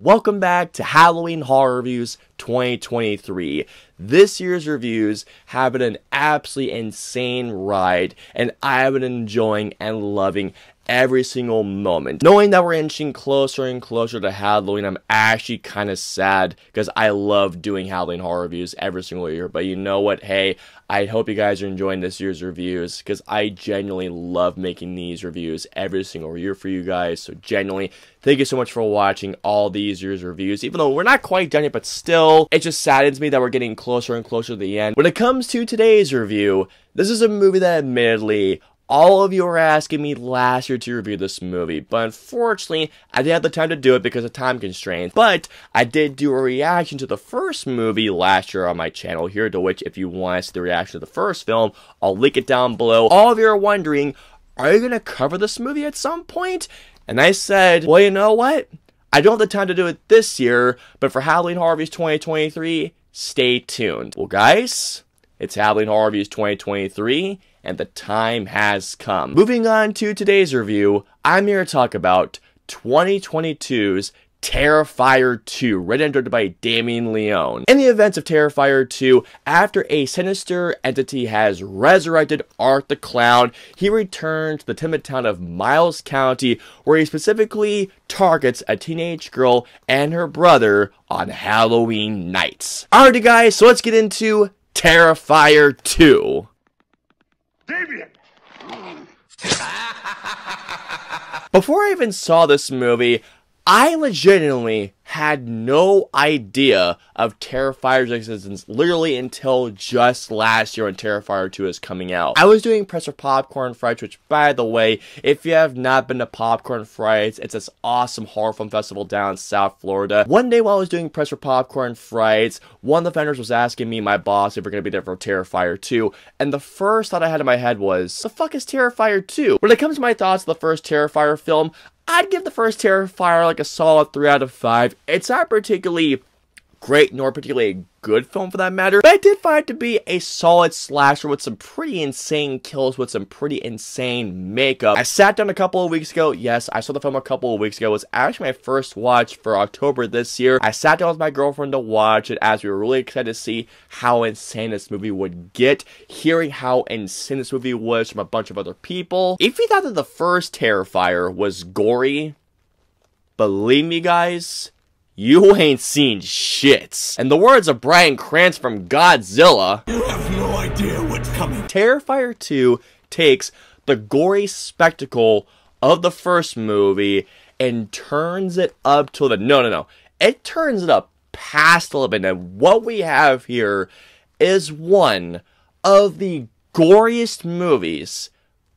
Welcome back to Halloween Horror Reviews 2023. This year's reviews have been an absolutely insane ride, and I have been enjoying and loving every single moment. Knowing that we're inching closer and closer to Halloween, I'm actually kind of sad because I love doing Halloween horror reviews every single year. But you know what? Hey, I hope you guys are enjoying this year's reviews because I genuinely love making these reviews every single year for you guys. So genuinely, thank you so much for watching all these year's reviews. Even though we're not quite done yet, but still, it just saddens me that we're getting closer and closer to the end. When it comes to today's review, this is a movie that admittedly, all of you were asking me last year to review this movie, but unfortunately, I didn't have the time to do it because of time constraints. But I did do a reaction to the first movie last year on my channel here, to which if you want to see the reaction to the first film, I'll link it down below. All of you are wondering, are you going to cover this movie at some point? And I said, well, you know what? I don't have the time to do it this year, but for Halloween Horror Reviews 2023, stay tuned. Well, guys, it's Halloween Horror Reviews 2023, and the time has come. Moving on to today's review, I'm here to talk about 2022's Terrifier 2, written and directed by Damien Leone. In the events of Terrifier 2, after a sinister entity has resurrected Art the Clown, he returns to the timid town of Miles County, where he specifically targets a teenage girl and her brother on Halloween nights. Alrighty guys, so let's get into Terrifier 2. Damien! Before I even saw this movie, I legitimately had no idea of Terrifier's existence literally until just last year when Terrifier 2 is coming out. I was doing Press for Popcorn Frights, which, by the way, if you have not been to Popcorn Frights, it's this awesome horror film festival down in South Florida. One day while I was doing Press for Popcorn Frights, one of the vendors was asking me, my boss, if we're going to be there for Terrifier 2, and the first thought I had in my head was, the fuck is Terrifier 2? When it comes to my thoughts of the first Terrifier film, I'd give the first Terrifier like a solid 3 out of 5. It's not particularly great, nor particularly a good film for that matter, but I did find it to be a solid slasher with some pretty insane kills, with some pretty insane makeup. I sat down a couple of weeks ago. Yes, I saw the film a couple of weeks ago. It was actually my first watch for October this year. I sat down with my girlfriend to watch it as we were really excited to see how insane this movie would get, hearing how insane this movie was from a bunch of other people. If you thought that the first Terrifier was gory, believe me guys, you ain't seen shit. In the words of Bryan Cranston from Godzilla, you have no idea what's coming. Terrifier 2 takes the gory spectacle of the first movie and turns it up to the it turns it up past a little bit. And what we have here is one of the goriest movies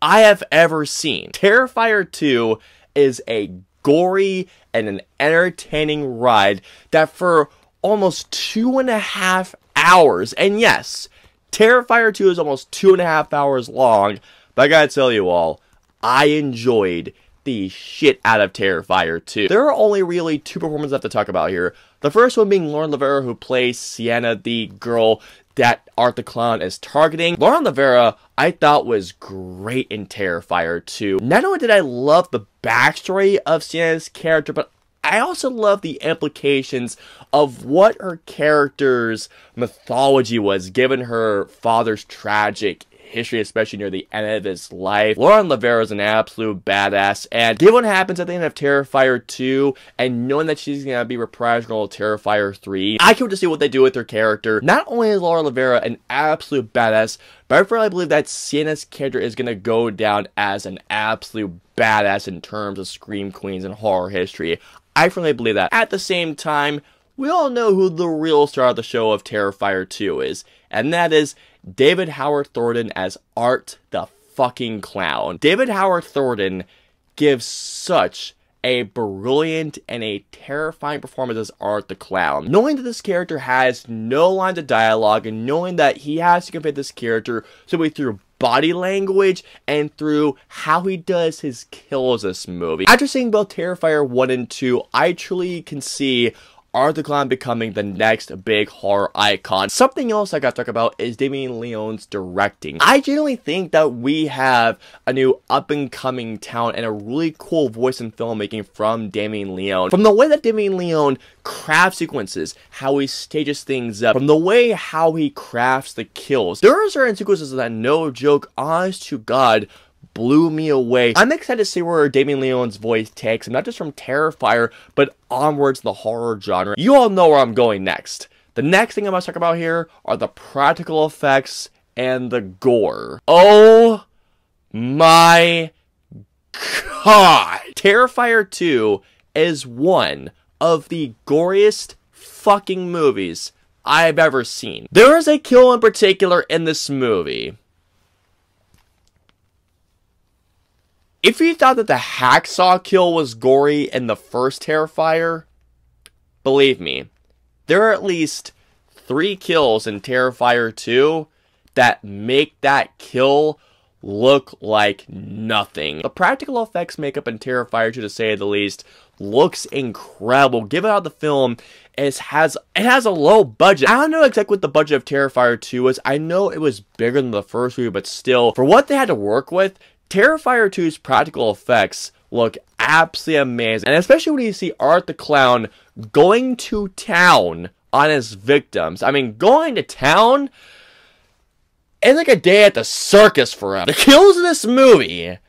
I have ever seen. Terrifier 2 is a gory and an entertaining ride that for almost 2.5 hours, and yes, Terrifier 2 is almost 2.5 hours long, but I gotta tell you all, I enjoyed the shit out of Terrifier 2. There are only really two performances I have to talk about here. The first one being Lauren Rivera, who plays Sienna, the girl that Art the Clown is targeting. Lauren Rivera, I thought, was great in Terrifier 2. Not only did I love the backstory of Sienna's character, but I also love the implications of what her character's mythology was, given her father's tragic history, especially near the end of his life. Lauren Rivera is an absolute badass, and given what happens at the end of Terrifier 2, and knowing that she's gonna be reprising role of Terrifier 3, I can't wait to see what they do with her character. Not only is Lauren Rivera an absolute badass, but I really believe that Sienna's character is gonna go down as an absolute badass in terms of scream queens and horror history. I firmly believe that. At the same time, we all know who the real star of the show of Terrifier 2 is, and that is David Howard Thornton as Art the fucking Clown. David Howard Thornton gives such a brilliant and a terrifying performance as Art the Clown. Knowing that this character has no lines of dialogue, and knowing that he has to convey this character simply through body language and through how he does his kills this movie. After seeing both Terrifier 1 and 2, I truly can see Art the Clown becoming the next big horror icon. Something else I gotta talk about is Damien Leone's directing. I genuinely think that we have a new up-and-coming talent and a really cool voice in filmmaking from Damien Leone. From the way that Damien Leone crafts sequences, how he stages things up, from the way how he crafts the kills. There are certain sequences that, no joke, honest to God, blew me away. I'm excited to see where Damien Leone's voice takes him, not just from Terrifier, but onwards the horror genre. You all know where I'm going next. The next thing I'm going to talk about here are the practical effects and the gore. Oh my god! Terrifier 2 is one of the goriest fucking movies I've ever seen. There is a kill in particular in this movie. If you thought that the hacksaw kill was gory in the first Terrifier, believe me, there are at least 3 kills in Terrifier 2 that make that kill look like nothing. The practical effects makeup in Terrifier 2, to say the least, looks incredible. Given how the film has a low budget. I don't know exactly what the budget of Terrifier 2 was. I know it was bigger than the first movie, but still, for what they had to work with, Terrifier 2's practical effects look absolutely amazing. And especially when you see Art the Clown going to town on his victims. I mean, going to town, it's like a day at the circus for him. The kills in this movie,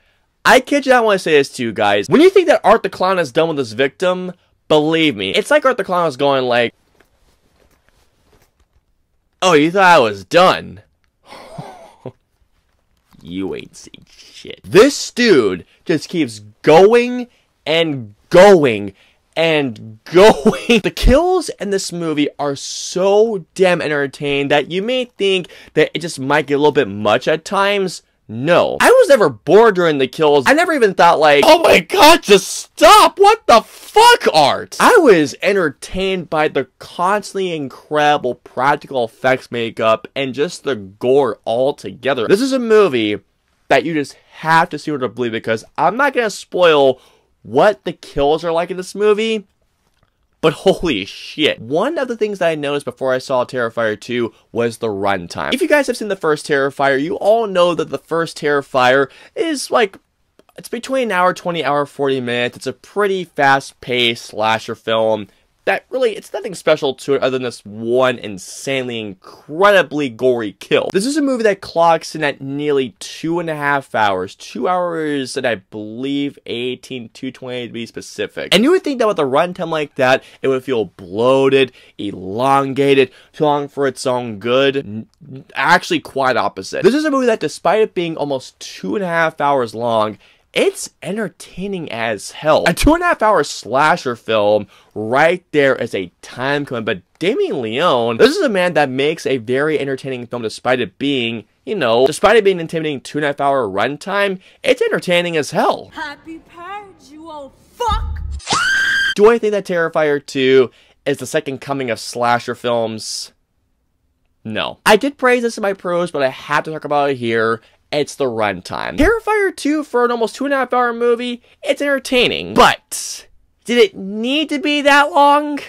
I kid you not when I say this to you guys. When you think that Art the Clown is done with his victim, believe me, it's like Art the Clown is going like, oh, you thought I was done? You ain't seen shit. This dude just keeps going and going and going. The kills in this movie are so damn entertaining that you may think that it just might get a little bit much at times. No. I was never bored during the kills. I never even thought like, oh my god, just stop! What the fuck, Art? I was entertained by the constantly incredible practical effects makeup and just the gore altogether. This is a movie that you just have to see or to believe, because I'm not gonna spoil what the kills are like in this movie, but holy shit. One of the things that I noticed before I saw Terrifier 2 was the runtime. If you guys have seen the first Terrifier, you all know that the first Terrifier is like, it's between an hour 20, hour 40 minutes. It's a pretty fast-paced slasher film that really, it's nothing special to it other than this one insanely, incredibly gory kill. This is a movie that clocks in at nearly 2.5 hours. 2 hours and I believe 18 to 20 to be specific. And you would think that with a runtime like that, it would feel bloated, elongated, too long for its own good. Actually, quite opposite. This is a movie that, despite it being almost 2.5 hours long, it's entertaining as hell. A 2.5 hour slasher film right there is a time commitment. But Damien Leone, this is a man that makes a very entertaining film despite it being, you know, despite it being an intimidating 2.5 hour runtime, it's entertaining as hell. Happy purge, you old fuck! Do I think that Terrifier 2 is the second coming of slasher films? No. I did praise this in my pros, but I have to talk about it here. It's the runtime. Terrifier 2, for an almost 2.5 hour movie, it's entertaining. But did it need to be that long?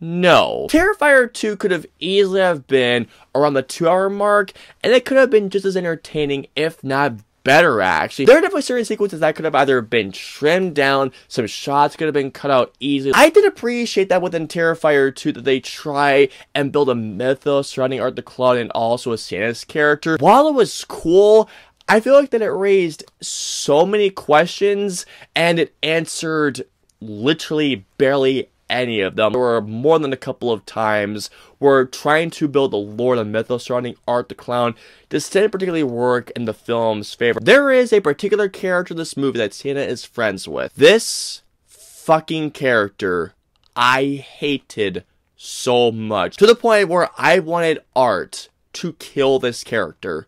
No. Terrifier 2 could have easily have been around the 2 hour mark, and it could have been just as entertaining, if not better, actually. There are definitely certain sequences that could have either been trimmed down, some shots could have been cut out easily. I did appreciate that within Terrifier 2 that they try and build a mythos surrounding Art the Clown and also a Santa's character. While it was cool, I feel like that it raised so many questions and it answered literally barely any of them. There were more than a couple of times where trying to build the lore and mythos surrounding Art the Clown just didn't particularly work in the film's favor. There is a particular character in this movie that Santa is friends with. This fucking character I hated so much, to the point where I wanted Art to kill this character.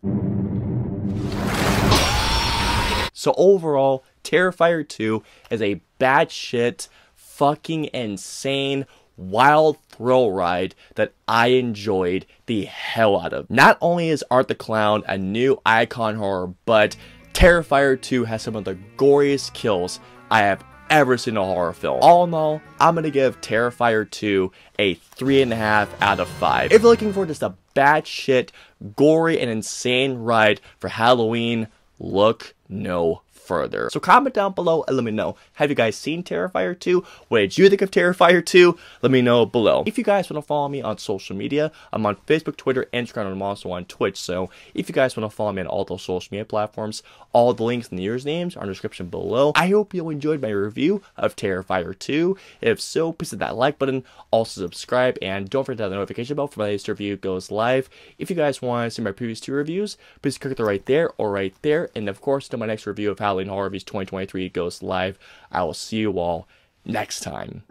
So overall, Terrifier 2 is a batshit fucking insane, wild thrill ride that I enjoyed the hell out of. Not only is Art the Clown a new icon horror, but Terrifier 2 has some of the goriest kills I have ever seen a horror film. All in all, I'm gonna give Terrifier 2 a 3.5 out of 5. If you're looking for just a batshit, gory, and insane ride for Halloween, look no further. So comment down below and let me know, have you guys seen Terrifier 2? What did you think of Terrifier 2? Let me know below. If you guys want to follow me on social media, I'm on Facebook, Twitter, Instagram, and I'm also on Twitch. So if you guys want to follow me on all those social media platforms, all the links and the username are in the description below. I hope you enjoyed my review of Terrifier 2. If so, please hit that like button, also subscribe, and don't forget to hit the notification bell for my latest review goes live. If you guys want to see my previous 2 reviews, please click the right there or right there. And of course, until my next review of Halloween Horror Reviews 2023 goes live, I will see you all next time.